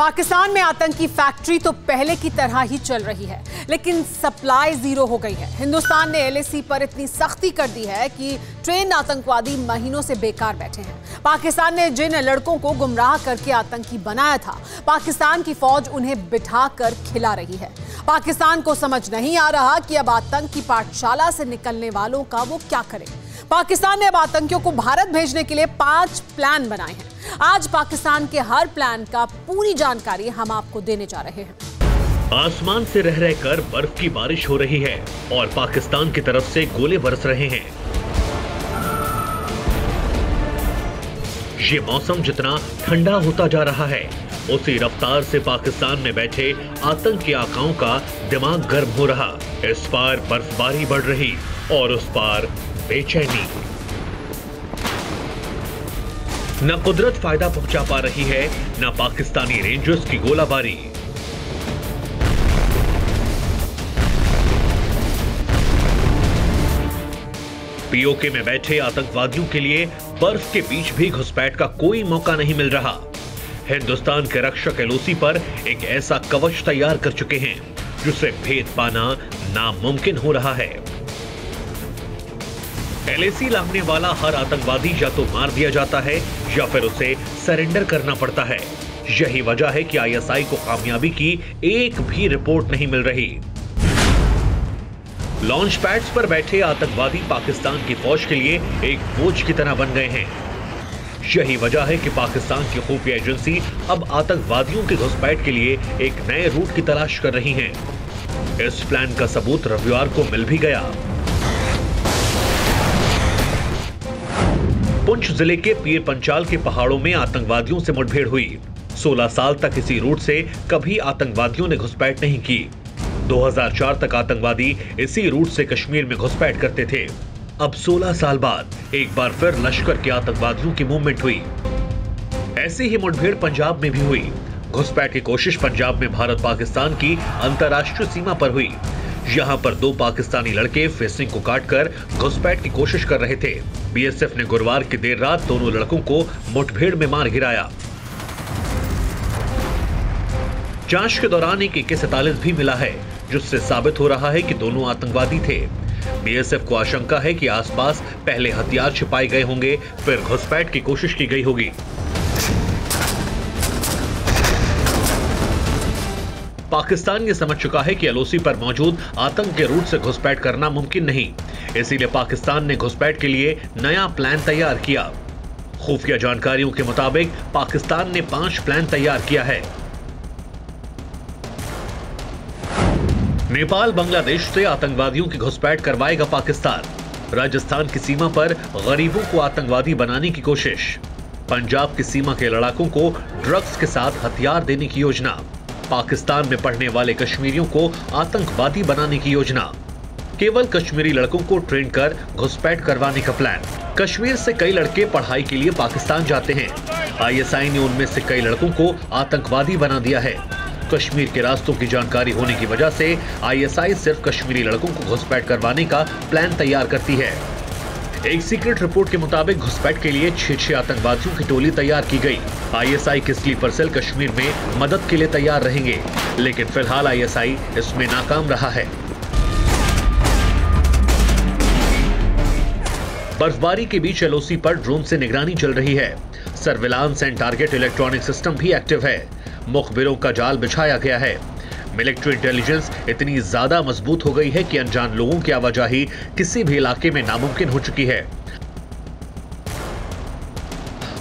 पाकिस्तान में आतंकी फैक्ट्री तो पहले की तरह ही चल रही है, लेकिन सप्लाई जीरो हो गई है। हिंदुस्तान ने एलएसी पर इतनी सख्ती कर दी है कि ट्रेन आतंकवादी महीनों से बेकार बैठे हैं। पाकिस्तान ने जिन लड़कों को गुमराह करके आतंकी बनाया था, पाकिस्तान की फौज उन्हें बिठाकर खिला रही है। पाकिस्तान को समझ नहीं आ रहा कि अब आतंकी पाठशाला से निकलने वालों का वो क्या करे। पाकिस्तान ने अब आतंकियों को भारत भेजने के लिए 5 प्लान बनाए हैं। आज पाकिस्तान के हर प्लान का पूरी जानकारी हम आपको देने जा रहे हैं। आसमान से रह रहकर बर्फ की बारिश हो रही है और पाकिस्तान की तरफ से गोले बरस रहे हैं। ये मौसम जितना ठंडा होता जा रहा है, उसी रफ्तार से पाकिस्तान में बैठे आतंकी आकाओं का दिमाग गर्म हो रहा। इस पार बर्फबारी बढ़ रही और उस पार बेचैनी। न कुदरत फायदा पहुंचा पा रही है, न पाकिस्तानी रेंजर्स की गोलाबारी। पीओके में बैठे आतंकवादियों के लिए बर्फ के बीच भी घुसपैठ का कोई मौका नहीं मिल रहा। हिंदुस्तान के रक्षक एलओसी पर एक ऐसा कवच तैयार कर चुके हैं जिसे भेद पाना नामुमकिन हो रहा है। एलएसी लांघने वाला हर आतंकवादी या तो मार दिया जाता है या फिर उसे सरेंडर करना पड़ता है। यही वजह है कि आईएसआई को कामयाबी की एक भी रिपोर्ट नहीं मिल रही। लॉन्च पैड्स पर बैठे आतंकवादी पाकिस्तान की फौज के लिए एक बोझ की तरह बन गए हैं। यही वजह है कि पाकिस्तान की खुफिया एजेंसी अब आतंकवादियों के घुसपैठ के लिए एक नए रूट की तलाश कर रही है। इस प्लान का सबूत रविवार को मिल भी गया। पुंछ जिले के पीर पंचाल के पहाड़ों में आतंकवादियों से मुठभेड़ हुई। 16 साल तक इसी रूट से कभी आतंकवादियों ने घुसपैठ नहीं की। 2004 तक आतंकवादी इसी रूट से कश्मीर में घुसपैठ करते थे। अब 16 साल बाद एक बार फिर लश्कर के आतंकवादियों की मूवमेंट हुई। ऐसी ही मुठभेड़ पंजाब में भी हुई। घुसपैठ की कोशिश पंजाब में भारत पाकिस्तान की अंतर्राष्ट्रीय सीमा पर हुई। यहां पर 2 पाकिस्तानी लड़के फेसिंग को काटकर घुसपैठ की कोशिश कर रहे थे। बीएसएफ ने गुरुवार की देर रात दोनों लड़कों को मुठभेड़ में मार गिराया। जांच के दौरान एक AK-47 भी मिला है, जिससे साबित हो रहा है कि दोनों आतंकवादी थे। बीएसएफ को आशंका है कि आसपास पहले हथियार छिपाए गए होंगे, फिर घुसपैठ की कोशिश की गई होगी। पाकिस्तान ये समझ चुका है कि एलओसी पर मौजूद आतंक के रूट से घुसपैठ करना मुमकिन नहीं, इसीलिए पाकिस्तान ने घुसपैठ के लिए नया प्लान तैयार किया। खुफिया जानकारियों के मुताबिक पाकिस्तान ने 5 प्लान तैयार किया है। नेपाल बांग्लादेश से आतंकवादियों की घुसपैठ करवाएगा पाकिस्तान। राजस्थान की सीमा पर गरीबों को आतंकवादी बनाने की कोशिश। पंजाब की सीमा के लड़ाकों को ड्रग्स के साथ हथियार देने की योजना। पाकिस्तान में पढ़ने वाले कश्मीरियों को आतंकवादी बनाने की योजना। केवल कश्मीरी लड़कों को ट्रेन कर घुसपैठ करवाने का प्लान। कश्मीर से कई लड़के पढ़ाई के लिए पाकिस्तान जाते हैं। आईएसआई ने उनमें से कई लड़कों को आतंकवादी बना दिया है। कश्मीर के रास्तों की जानकारी होने की वजह से आईएसआई सिर्फ कश्मीरी लड़कों को घुसपैठ करवाने का प्लान तैयार करती है। एक सीक्रेट रिपोर्ट के मुताबिक घुसपैठ के लिए 6 आतंकवादियों की टोली तैयार की गई। आईएसआई के स्लीपर सेल कश्मीर में मदद के लिए तैयार रहेंगे, लेकिन फिलहाल आईएसआई इसमें नाकाम रहा है। बर्फबारी के बीच एलओसी पर ड्रोन से निगरानी चल रही है। Surveillance and target electronic system भी एक्टिव है। मुखबिरों का जाल बिछाया गया है। मिलिट्री इंटेलिजेंस इतनी ज्यादा मजबूत हो गई है कि अनजान लोगों की आवाजाही किसी भी इलाके में नामुमकिन हो चुकी है।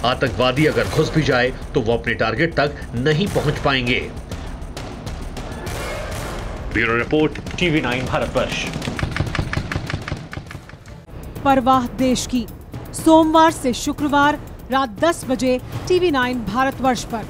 आतंकवादी अगर घुस भी जाए तो वो अपने टारगेट तक नहीं पहुंच पाएंगे। Bureau report, TV9 Bharatvarsh. परवाह देश की, सोमवार से शुक्रवार रात 10 बजे TV9 भारतवर्ष पर।